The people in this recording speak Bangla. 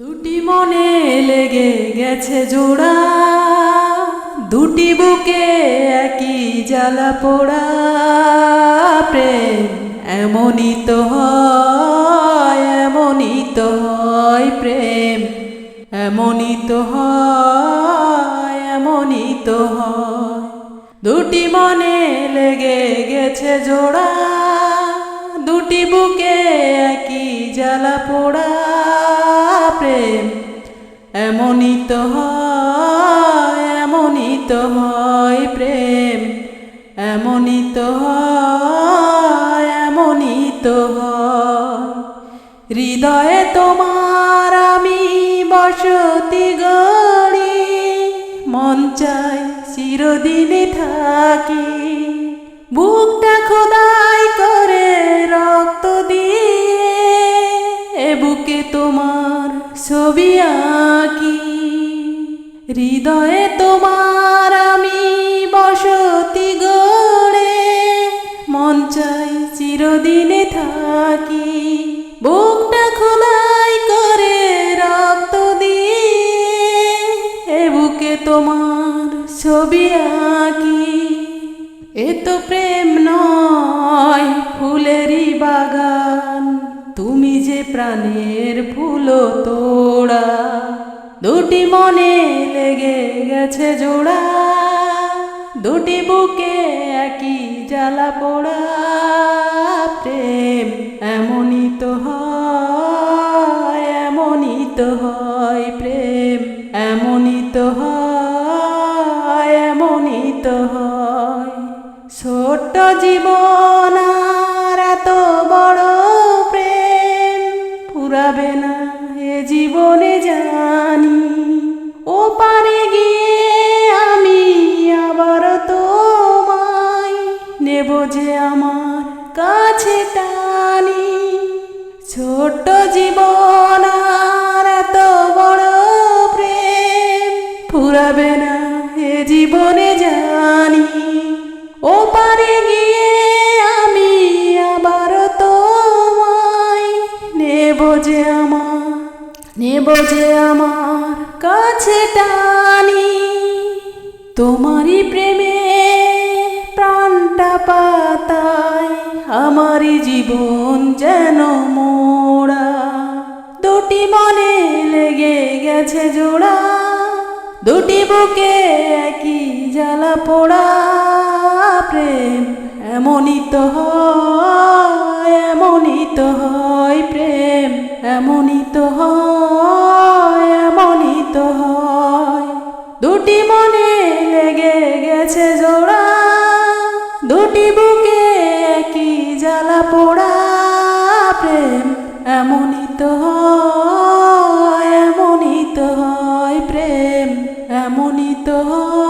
দুটি মনে লেগে গেছে জোড়া, দুটি বুকে একই জ্বালা পোড়া। প্রেম এমনই তো হয়, এমনই তো হয়। প্রেম এমনই তো হয়, এমনই তো হয়। দুটি মনে লেগে গেছে জোড়া, দুটি বুকে একই জ্বালা পোড়া। প্রেম এমনই তো হয়, এমনই তো হয়। প্রেম এমনই তো হয়, এমনই তো হয়। হৃদয়ে তোমার আমি বসতি গড়ি, মন চাই চিরদিনই থাকি। বুকটা খোদাই করে রক্ত দিয়ে, এ বুকে তোমার ছবি আঁকি। হৃদয়ে তোমার আমি বসতি গড়ে, মন চাই চিরদিনে থাকি। বুকটা খোদাই করে রক্ত দিয়ে, এ বুকে তোমার ছবি আঁকি। এ তো প্রেম নয় ফুলেরই বাগান, তুমি যে প্রাণের ফুল তোড়া। দুটি মনে লেগে গেছে জোড়া, দুটি বুকে একই জ্বালা পোড়া। প্রেম এমনই তো হয়, এমনই তো হয়। প্রেম এমনই তো হয়, এমনই তো হয়। ছোট্ট জীবন আর এত বড় প্রেম ফুরাবে না এ জীবনে জানি। ও পারে গিয়ে আমি আবার তোমায় নেব যে আমার কাছে টানি। ছোট্ট জীবন আর এত বড় প্রেম ফুরাবে না এ জীবনে জানি। ও পারে গিয়ে আমি আবার তোমায় নেব যে আমার কাছে টানি। তোমারই প্রেমে প্রাণটা পাতায়, আমারই জীবন যেন মোড়া। দুটি মনে লেগে গেছে জোড়া, দুটি বুকে একই জ্বালা পোড়া। প্রেম এমনই তো হয়, এমনই তো হয়। প্রেম এমনই তো হয়, এমনই তো হয়। দুটি মনে লেগে গেছে জোড়া, দুটি বুকে একই জ্বালা পোড়া। প্রেম এমনই তো হয়, এমনই তো হয়। প্রেম এমনই তো হয়।